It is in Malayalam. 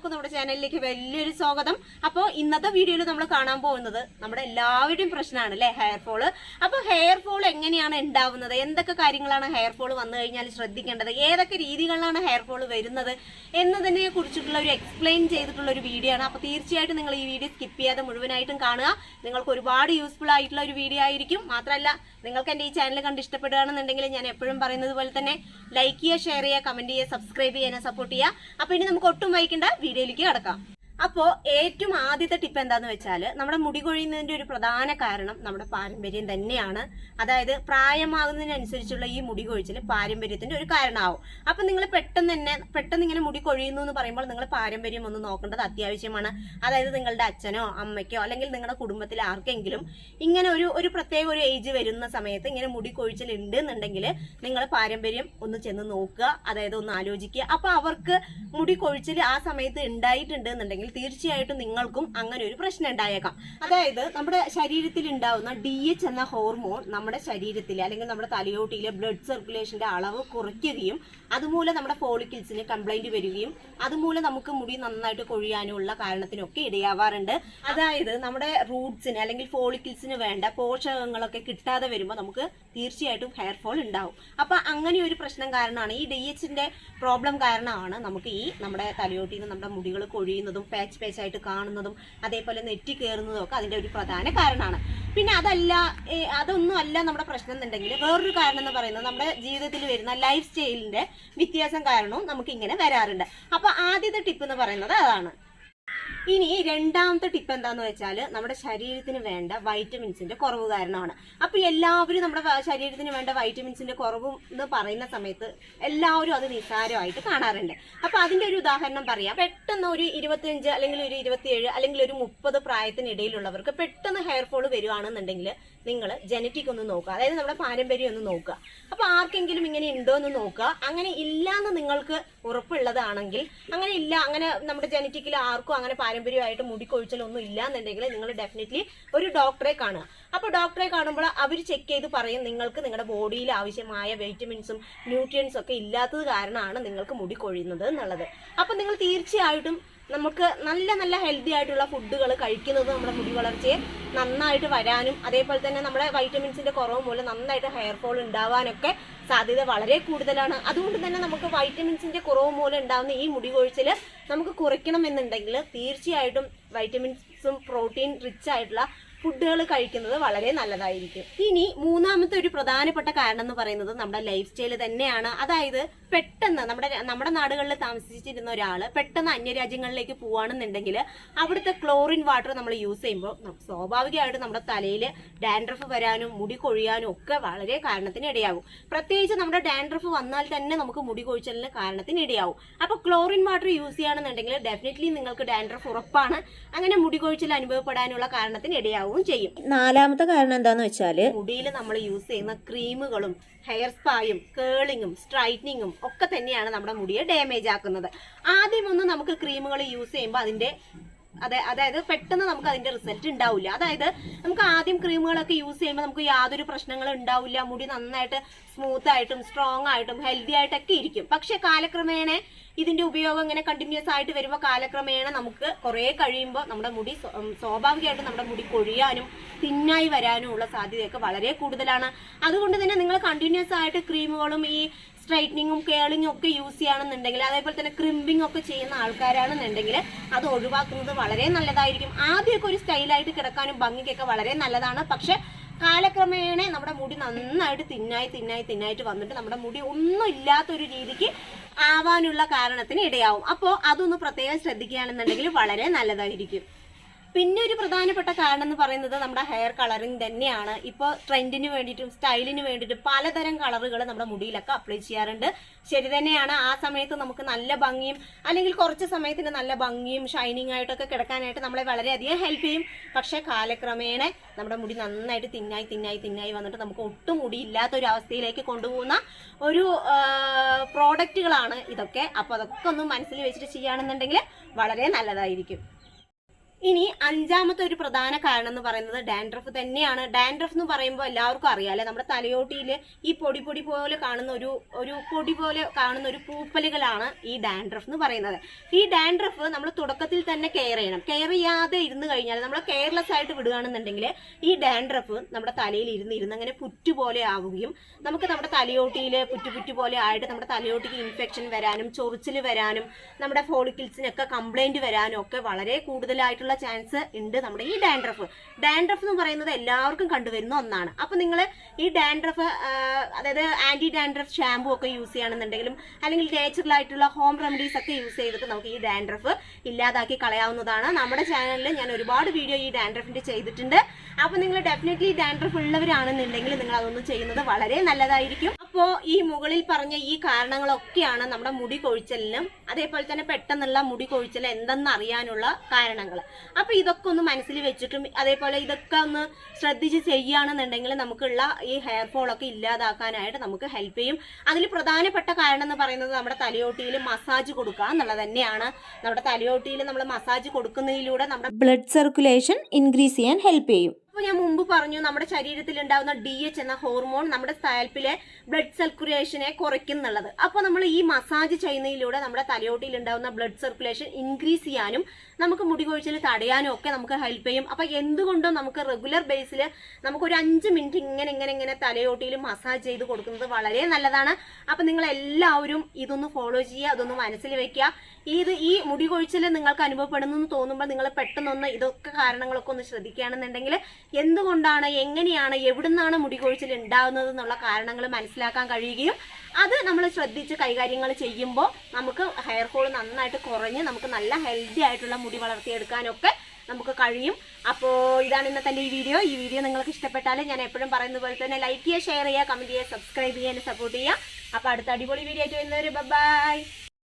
എല്ലാവർക്കും നമ്മുടെ ചാനലിലേക്ക് വലിയൊരു സ്വാഗതം. അപ്പോൾ ഇന്നത്തെ വീഡിയോയിൽ നമ്മൾ കാണാൻ പോകുന്നത് നമ്മുടെ എല്ലാവരുടെയും പ്രശ്നമാണ് അല്ലേ, ഹെയർ ഫോള്. അപ്പോൾ ഹെയർ ഫോൾ എങ്ങനെയാണ് ഉണ്ടാവുന്നത്, എന്തൊക്കെ കാര്യങ്ങളാണ് ഹെയർ ഫോൾ വന്നു കഴിഞ്ഞാൽ ശ്രദ്ധിക്കേണ്ടത്, ഏതൊക്കെ രീതികളിലാണ് ഹെയർ ഫോൾ വരുന്നത് എന്നതിനെ കുറിച്ചിട്ടുള്ള ഒരു എക്സ്പ്ലെയിൻ ചെയ്തിട്ടുള്ള ഒരു വീഡിയോ ആണ്. അപ്പോൾ തീർച്ചയായിട്ടും നിങ്ങൾ ഈ വീഡിയോ സ്കിപ്പ് ചെയ്യാതെ മുഴുവനായിട്ടും കാണുക. നിങ്ങൾക്ക് ഒരുപാട് യൂസ്ഫുൾ ആയിട്ടുള്ള ഒരു വീഡിയോ ആയിരിക്കും. മാത്രമല്ല നിങ്ങൾക്ക് എൻ്റെ ഈ ചാനൽ കണ്ട് ഇഷ്ടപ്പെടുകയാണെന്നുണ്ടെങ്കിൽ ഞാൻ എപ്പോഴും പറയുന്നത് പോലെ തന്നെ ലൈക്ക് ചെയ്യുക, ഷെയർ ചെയ്യുക, കമന്റ് ചെയ്യുക, സബ്സ്ക്രൈബ് ചെയ്യാൻ സപ്പോർട്ട് ചെയ്യുക. അപ്പോൾ ഇനി നമുക്ക് ഒട്ടും വൈകേണ്ട വീഡിയോയിലേക്ക് കടക്കാം. അപ്പോൾ ഏറ്റവും ആദ്യത്തെ ടിപ്പ് എന്താന്ന് വെച്ചാൽ, നമ്മുടെ മുടി കൊഴിയുന്നതിന്റെ ഒരു പ്രധാന കാരണം നമ്മുടെ പാരമ്പര്യം തന്നെയാണ്. അതായത് പ്രായമാകുന്നതിനനുസരിച്ചുള്ള ഈ മുടി കൊഴിച്ചിൽ പാരമ്പര്യത്തിന്റെ ഒരു കാരണമാവും. അപ്പൊ നിങ്ങൾ പെട്ടെന്ന് ഇങ്ങനെ മുടി കൊഴിയുന്നു എന്ന് പറയുമ്പോൾ നിങ്ങൾ പാരമ്പര്യം ഒന്ന് നോക്കേണ്ടത് അത്യാവശ്യമാണ്. അതായത് നിങ്ങളുടെ അച്ഛനോ അമ്മയ്ക്കോ അല്ലെങ്കിൽ നിങ്ങളുടെ കുടുംബത്തിൽ ആർക്കെങ്കിലും ഇങ്ങനെ ഒരു പ്രത്യേക ഒരു ഏജ് വരുന്ന സമയത്ത് ഇങ്ങനെ മുടി കൊഴിച്ചിൽ ഉണ്ട് എന്നുണ്ടെങ്കിൽ നിങ്ങൾ പാരമ്പര്യം ഒന്ന് ചെന്ന് നോക്കുക, അതായത് ഒന്ന് ആലോചിക്കുക. അപ്പൊ അവർക്ക് മുടി കൊഴിച്ചിൽ ആ സമയത്ത് ഉണ്ടായിട്ടുണ്ട് എന്നുണ്ടെങ്കിൽ തീർച്ചയായിട്ടും നിങ്ങൾക്കും അങ്ങനെ ഒരു പ്രശ്നം ഉണ്ടായേക്കാം. അതായത് നമ്മുടെ ശരീരത്തിൽ ഉണ്ടാവുന്ന DH എന്ന ഹോർമോൺ നമ്മുടെ ശരീരത്തിൽ അല്ലെങ്കിൽ നമ്മുടെ തലയോട്ടിയിലെ ബ്ലഡ് സർക്കുലേഷന്റെ അളവ് കുറയ്ക്കുകയും അതുമൂലം നമ്മുടെ ഫോളിക്കിൾസിന് കംപ്ലൈന്റ് വരികയും അതുമൂലം നമുക്ക് മുടി നന്നായിട്ട് കൊഴിയാനുള്ള കാരണത്തിനൊക്കെ ഇടയാവാറുണ്ട്. അതായത് നമ്മുടെ റൂട്ട്സിന് അല്ലെങ്കിൽ ഫോളിക്കിൾസിന് വേണ്ട പോഷകങ്ങളൊക്കെ കിട്ടാതെ വരുമ്പോൾ നമുക്ക് തീർച്ചയായിട്ടും ഹെയർ ഫോൾ ഉണ്ടാവും. അപ്പൊ അങ്ങനെ ഒരു പ്രശ്നം കാരണമാണ് ഈ DHന്റെ പ്രോബ്ലം കാരണമാണ് നമുക്ക് ഈ നമ്മുടെ തലയോട്ടിയിൽ നിന്ന് നമ്മുടെ മുടികൾ കൊഴിയുന്നതും പാച്ച് ആയിട്ട് കാണുന്നതും അതേപോലെ നെറ്റി കയറുന്നതും ഒക്കെ അതിന്റെ ഒരു പ്രധാന കാരണമാണ്. പിന്നെ അതൊന്നും അല്ല നമ്മുടെ പ്രശ്നം എന്നുണ്ടെങ്കിൽ വേറൊരു കാരണം എന്ന് പറയുന്നത് നമ്മുടെ ജീവിതത്തിൽ വരുന്ന ലൈഫ് സ്റ്റൈലിന്റെ വ്യത്യാസം കാരണവും നമുക്ക് ഇങ്ങനെ വരാറുണ്ട്. അപ്പൊ ആദ്യത്തെ ടിപ്പ് എന്ന് പറയുന്നത് അതാണ്. ഇനി രണ്ടാമത്തെ ടിപ്പ് എന്താന്ന് വെച്ചാൽ, നമ്മുടെ ശരീരത്തിന് വേണ്ട വൈറ്റമിൻസിന്റെ കുറവ് കാരണമാണ്. അപ്പൊ എല്ലാവരും നമ്മുടെ ശരീരത്തിന് വേണ്ട വൈറ്റമിൻസിന്റെ കുറവ് എന്ന് പറയുന്ന സമയത്ത് എല്ലാവരും അത് നിസ്സാരമായിട്ട് കാണാറുണ്ട്. അപ്പൊ അതിന്റെ ഒരു ഉദാഹരണം പറയാം. പെട്ടെന്ന് ഒരു 25 അല്ലെങ്കിൽ ഒരു 27 അല്ലെങ്കിൽ ഒരു 30 പ്രായത്തിനിടയിലുള്ളവർക്ക് പെട്ടെന്ന് ഹെയർ ഫോൾ വരുവാണെന്നുണ്ടെങ്കിൽ നിങ്ങൾ ജനറ്റിക് ഒന്ന് നോക്കുക, അതായത് നമ്മുടെ പാരമ്പര്യം ഒന്ന് നോക്കുക. അപ്പൊ ആർക്കെങ്കിലും ഇങ്ങനെ ഉണ്ടോ എന്ന് നോക്കുക. അങ്ങനെ ഇല്ലാന്ന് നിങ്ങൾക്ക് ഉറപ്പുള്ളതാണെങ്കിൽ, അങ്ങനെ നമ്മുടെ ജനറ്റിക്കിൽ ആർക്കും അങ്ങനെ പാരമ്പര്യമായിട്ട് മുടി കൊഴിച്ചിലൊന്നും ഇല്ല എന്നുണ്ടെങ്കിൽ നിങ്ങൾ ഡെഫിനറ്റ്ലി ഒരു ഡോക്ടറെ കാണുക. അപ്പൊ ഡോക്ടറെ കാണുമ്പോൾ അവർ ചെക്ക് ചെയ്ത് പറയും നിങ്ങൾക്ക് നിങ്ങളുടെ ബോഡിയിൽ ആവശ്യമായ വൈറ്റമിൻസും ന്യൂട്രിയൻസും ഒക്കെ ഇല്ലാത്തത് കാരണമാണ് നിങ്ങൾക്ക് മുടി കൊഴിയുന്നത് എന്നുള്ളത്. അപ്പൊ നിങ്ങൾ തീർച്ചയായിട്ടും നമുക്ക് നല്ല ഹെൽത്തി ആയിട്ടുള്ള ഫുഡുകൾ കഴിക്കുന്നത് നമ്മുടെ മുടി വളർച്ചയെ നന്നായിട്ട് വരാനും അതേപോലെ തന്നെ നമ്മുടെ വൈറ്റമിൻസിന്റെ കുറവ് മൂലം നന്നായിട്ട് ഹെയർ ഫോൾ ഉണ്ടാവാനൊക്കെ സാധ്യത വളരെ കൂടുതലാണ്. അതുകൊണ്ട് തന്നെ നമുക്ക് വൈറ്റമിൻസിന്റെ കുറവ് മൂലം ഉണ്ടാകുന്ന ഈ മുടി കൊഴിച്ചിൽ നമുക്ക് കുറയ്ക്കണം എന്നുണ്ടെങ്കിൽ തീർച്ചയായിട്ടും വൈറ്റമിൻസും പ്രോട്ടീൻ റിച്ച് ആയിട്ടുള്ള ഫുഡുകൾ കഴിക്കുന്നത് വളരെ നല്ലതായിരിക്കും. ഇനി മൂന്നാമത്തെ ഒരു പ്രധാനപ്പെട്ട കാരണം എന്ന് പറയുന്നത് നമ്മുടെ ലൈഫ് സ്റ്റൈൽ തന്നെയാണ്. അതായത് പെട്ടെന്ന് നമ്മുടെ നാടുകളിൽ താമസിച്ചിരുന്ന ഒരാള് പെട്ടെന്ന് അന്യരാജ്യങ്ങളിലേക്ക് പോവാണെന്നുണ്ടെങ്കിൽ അവിടുത്തെ ക്ലോറിൻ വാട്ടർ നമ്മൾ യൂസ് ചെയ്യുമ്പോൾ സ്വാഭാവികമായിട്ടും നമ്മുടെ തലയിൽ ഡാൻഡ്രഫ് വരാനും മുടി കൊഴിയാനും ഒക്കെ വളരെ കാരണത്തിന് ഇടയാകും. പ്രത്യേകിച്ച് നമ്മുടെ ഡാൻഡ്രഫ് വന്നാൽ തന്നെ നമുക്ക് മുടി കൊഴിച്ചലിന് കാരണത്തിന് ഇടയാവും. അപ്പൊ ക്ലോറിൻ വാട്ടർ യൂസ് ചെയ്യുകയാണെന്നുണ്ടെങ്കിൽ ഡെഫിനറ്റ്ലി നിങ്ങൾക്ക് ഡാൻഡ്രഫ് ഉറപ്പാണ്. അങ്ങനെ മുടി കൊഴിച്ചൽ അനുഭവപ്പെടാനുള്ള കാരണത്തിന് ഇടയാവും ചെയ്യും. നാലാമത്തെ കാരണം എന്താന്ന് വെച്ചാല്, മുടിയിൽ നമ്മൾ യൂസ് ചെയ്യുന്ന ക്രീമുകളും ഹെയർ സ്പായും കേളിങ്ങും സ്ട്രൈറ്റനിങ്ങും ഒക്കെ തന്നെയാണ് നമ്മുടെ മുടിയെ ഡാമേജ് ആക്കുന്നത്. ആദ്യമൊന്നും നമുക്ക് ക്രീമുകൾ യൂസ് ചെയ്യുമ്പോൾ അതായത് പെട്ടെന്ന് നമുക്ക് അതിന്റെ റിസൾട്ട് ഉണ്ടാവില്ല. അതായത് നമുക്ക് ആദ്യം ക്രീമുകളൊക്കെ യൂസ് ചെയ്യുമ്പോൾ നമുക്ക് യാതൊരു പ്രശ്നങ്ങളും ഉണ്ടാവില്ല. മുടി നന്നായിട്ട് സ്മൂത്ത് ആയിട്ടും സ്ട്രോങ് ആയിട്ടും ഹെൽത്തി ആയിട്ടൊക്കെ ഇരിക്കും. പക്ഷെ കാലക്രമേണ ഇതിന്റെ ഉപയോഗം ഇങ്ങനെ കണ്ടിന്യൂസ് ആയിട്ട് വരുമ്പോൾ കാലക്രമേണ നമുക്ക് കുറെ കഴിയുമ്പോൾ നമ്മുടെ മുടി സ്വാഭാവികമായിട്ടും നമ്മുടെ മുടി കൊഴിയാനും തിന്നായി വരാനും ഉള്ള സാധ്യതയൊക്കെ വളരെ കൂടുതലാണ്. അതുകൊണ്ട് തന്നെ നിങ്ങൾ കണ്ടിന്യൂസ് ആയിട്ട് ക്രീമുകളും ഈ സ്ട്രൈറ്റനിങ്ങും കേളിങ്ങും ഒക്കെ യൂസ് ചെയ്യുകയാണെന്നുണ്ടെങ്കിൽ അതേപോലെ തന്നെ ക്രിമ്പിംഗ് ഒക്കെ ചെയ്യുന്ന ആൾക്കാരാണെന്നുണ്ടെങ്കിൽ അത് ഒഴിവാക്കുന്നത് വളരെ നല്ലതായിരിക്കും. ആദ്യമൊക്കെ ഒരു സ്റ്റൈലായിട്ട് കിടക്കാനും ഭംഗിക്കൊക്കെ വളരെ നല്ലതാണ്. പക്ഷെ കാലക്രമേണ നമ്മുടെ മുടി നന്നായിട്ട് തിന്നായിട്ട് വന്നിട്ട് നമ്മുടെ മുടി ഒന്നും ഇല്ലാത്തൊരു രീതിക്ക് ആവാനുള്ള കാരണത്തിന് ഇടയാവും. അപ്പോൾ അതൊന്ന് പ്രത്യേകം ശ്രദ്ധിക്കുകയാണെന്നുണ്ടെങ്കിൽ വളരെ നല്ലതായിരിക്കും. പിന്നെ ഒരു പ്രധാനപ്പെട്ട കാരണം എന്ന് പറയുന്നത് നമ്മുടെ ഹെയർ കളറിങ് തന്നെയാണ്. ഇപ്പോൾ ട്രെൻഡിന് വേണ്ടിയിട്ടും സ്റ്റൈലിന് വേണ്ടിയിട്ടും പലതരം കളറുകൾ നമ്മുടെ മുടിയിലൊക്കെ അപ്ലൈ ചെയ്യാറുണ്ട്. ശരി തന്നെയാണ്. ആ സമയത്ത് നമുക്ക് നല്ല ഭംഗിയും അല്ലെങ്കിൽ കുറച്ച് സമയത്തിന് നല്ല ഭംഗിയും ഷൈനിങ് ആയിട്ടൊക്കെ കിടക്കാനായിട്ട് നമ്മളെ വളരെയധികം ഹെൽപ്പ് ചെയ്യും. പക്ഷെ കാലക്രമേണ നമ്മുടെ മുടി നന്നായിട്ട് തിന്നായി വന്നിട്ട് നമുക്ക് ഒട്ടും മുടി ഇല്ലാത്ത ഒരു അവസ്ഥയിലേക്ക് കൊണ്ടുപോകുന്ന ഒരു പ്രോഡക്റ്റുകളാണ് ഇതൊക്കെ. അപ്പോൾ അതൊക്കെ ഒന്ന് മനസ്സിൽ വെച്ചിട്ട് ചെയ്യുകയാണെന്നുണ്ടെങ്കിൽ വളരെ നല്ലതായിരിക്കും. ഇനി അഞ്ചാമത്തെ ഒരു പ്രധാന കാരണം എന്ന് പറയുന്നത് ഡാൻഡ്രഫ് തന്നെയാണ്. ഡാൻഡ്രഫ് എന്ന് പറയുമ്പോൾ എല്ലാവർക്കും അറിയാം അല്ലെ, നമ്മുടെ തലയോട്ടിയിൽ ഈ പൊടി പോലെ കാണുന്ന ഒരു പൊടി പോലെ കാണുന്ന ഒരു പൂപ്പലുകളാണ് ഈ ഡാൻഡ്രഫ് എന്ന് പറയുന്നത്. ഈ ഡാൻഡ്രഫ് നമ്മൾ തുടക്കത്തിൽ തന്നെ കെയർ ചെയ്യണം. കെയർ ചെയ്യാതെ ഇരുന്ന് കഴിഞ്ഞാൽ, നമ്മൾ കെയർലെസ് ആയിട്ട് വിടുകയാണെന്നുണ്ടെങ്കിൽ ഈ ഡാൻഡ്രഫ് നമ്മുടെ തലയിൽ ഇരുന്ന് അങ്ങനെ പുറ്റുപോലെ ആവുകയും നമുക്ക് നമ്മുടെ തലയോട്ടിയിൽ പുറ്റു പോലെ ആയിട്ട് നമ്മുടെ തലയോട്ടിക്ക് ഇൻഫെക്ഷൻ വരാനും ചൊറിച്ചിൽ വരാനും നമ്മുടെ ഫോളിക്കിൾസിനൊക്കെ കംപ്ലൈന്റ് വരാനും ഒക്കെ വളരെ കൂടുതലായിട്ടുള്ള ചാൻസ് ഉണ്ട് നമ്മുടെ ഈ ഡാൻഡ്രഫ്. ഡാൻഡ്രഫ് എന്ന് പറയുന്നത് എല്ലാവർക്കും കണ്ടുവരുന്ന ഒന്നാണ്. അപ്പൊ നിങ്ങൾ ഈ ഡാൻഡ്രഫ് അതായത് ആന്റി ഡാൻഡ്രഫ് ഷാമ്പു ഒക്കെ യൂസ് ചെയ്യുകയാണെന്നുണ്ടെങ്കിലും അല്ലെങ്കിൽ നാച്ചുറൽ ആയിട്ടുള്ള ഹോം റെമഡീസ് ഒക്കെ യൂസ് ചെയ്തിട്ട് നമുക്ക് ഈ ഡാൻഡ്രഫ് ഇല്ലാതാക്കി കളയാവുന്നതാണ്. നമ്മുടെ ചാനലിൽ ഞാൻ ഒരുപാട് വീഡിയോ ഈ ഡാൻഡ്രഫിന്റെ ചെയ്തിട്ടുണ്ട്. അപ്പൊ നിങ്ങൾ ഡെഫിനറ്റ്ലി ഡാൻഡ്രഫ് ഉള്ളവരാണെന്നുണ്ടെങ്കിൽ നിങ്ങൾ അതൊന്നും ചെയ്യുന്നത് വളരെ നല്ലതായിരിക്കും. അപ്പോൾ ഈ മുകളിൽ പറഞ്ഞ ഈ കാരണങ്ങളൊക്കെയാണ് നമ്മുടെ മുടി കൊഴിച്ചലിനും അതേപോലെ തന്നെ പെട്ടെന്നുള്ള മുടി കൊഴിച്ചൽ എന്തെന്ന് അറിയാനുള്ള കാരണങ്ങൾ. അപ്പൊ ഇതൊക്കെ ഒന്ന് മനസ്സിൽ വെച്ചിട്ടും അതേപോലെ ഇതൊക്കെ ഒന്ന് ശ്രദ്ധിച്ച് ചെയ്യുകയാണെന്നുണ്ടെങ്കിൽ നമുക്കുള്ള ഈ ഹെയർ ഫോൾ ഒക്കെ ഇല്ലാതാക്കാനായിട്ട് നമുക്ക് ഹെൽപ്പ് ചെയ്യും. അതിൽ പ്രധാനപ്പെട്ട കാരണം എന്ന് പറയുന്നത് നമ്മുടെ തലയോട്ടിയിൽ മസാജ് കൊടുക്കുക എന്നുള്ളത് തന്നെയാണ്. നമ്മുടെ തലയോട്ടിയിൽ നമ്മൾ മസാജ് കൊടുക്കുന്നതിലൂടെ നമ്മുടെ ബ്ലഡ് സർക്കുലേഷൻ ഇൻക്രീസ് ചെയ്യാൻ ഹെൽപ്പ് ചെയ്യും. അപ്പോൾ ഞാൻ മുമ്പ് പറഞ്ഞു നമ്മുടെ ശരീരത്തിൽ ഉണ്ടാകുന്ന DH എന്ന ഹോർമോൺ നമ്മുടെ സ്കാൽപ്പിലെ ബ്ലഡ് സർക്കുലേഷനെ കുറയ്ക്കുന്നുള്ളത്. അപ്പോൾ നമ്മൾ ഈ മസാജ് ചെയ്യുന്നതിലൂടെ നമ്മുടെ തലയോട്ടിയിൽ ഉണ്ടാകുന്ന ബ്ലഡ് സർക്കുലേഷൻ ഇൻക്രീസ് ചെയ്യാനും നമുക്ക് മുടി കൊഴിച്ചിൽ തടയാനും ഒക്കെ നമുക്ക് ഹെൽപ്പ് ചെയ്യും. അപ്പോൾ എന്തുകൊണ്ടും നമുക്ക് റെഗുലർ ബേസിൽ നമുക്കൊരു 5 മിനിറ്റ് ഇങ്ങനെ തലയോട്ടിയിൽ മസാജ് ചെയ്ത് കൊടുക്കുന്നത് വളരെ നല്ലതാണ്. അപ്പോൾ നിങ്ങൾ എല്ലാവരും ഇതൊന്ന് ഫോളോ ചെയ്യുക, അതൊന്ന് മനസ്സിൽ വെക്കുക. ഈ മുടി കൊഴിച്ചിൽ നിങ്ങൾക്ക് അനുഭവപ്പെടുന്നു എന്ന് തോന്നുമ്പോൾ നിങ്ങൾ പെട്ടെന്നൊന്ന് ഇതൊക്കെ കാരണങ്ങളൊക്കെ ഒന്ന് ശ്രദ്ധിക്കുകയാണെന്നുണ്ടെങ്കിൽ എന്തുകൊണ്ടാണ്, എങ്ങനെയാണ്, എവിടുന്നാണ് മുടി കൊഴിച്ചിൽ ഉണ്ടാകുന്നത് എന്നുള്ള കാരണങ്ങൾ മനസ്സിലാക്കാൻ കഴിയുകയും അത് നമ്മൾ ശ്രദ്ധിച്ച് കൈകാര്യങ്ങൾ ചെയ്യുമ്പോൾ നമുക്ക് ഹെയർ ഫോൾ നന്നായിട്ട് കുറഞ്ഞ് നമുക്ക് നല്ല ഹെൽത്തി ആയിട്ടുള്ള മുടി വളർത്തിയെടുക്കാനൊക്കെ നമുക്ക് കഴിയും. അപ്പോൾ ഇതാണ് ഇന്നത്തെ എൻ്റെ ഈ വീഡിയോ നിങ്ങൾക്ക് ഇഷ്ടപ്പെട്ടാൽ ഞാൻ എപ്പോഴും പറയുന്നത് പോലെ തന്നെ ലൈക്ക് ചെയ്യുക, ഷെയർ ചെയ്യുക, കമൻറ്റ് ചെയ്യുക, സബ്സ്ക്രൈബ് ചെയ്യാൻ സപ്പോർട്ട് ചെയ്യുക. അപ്പോൾ അടുത്ത അടിപൊളി വീഡിയോ ആയിട്ട് വരുന്നവർ ബൈ.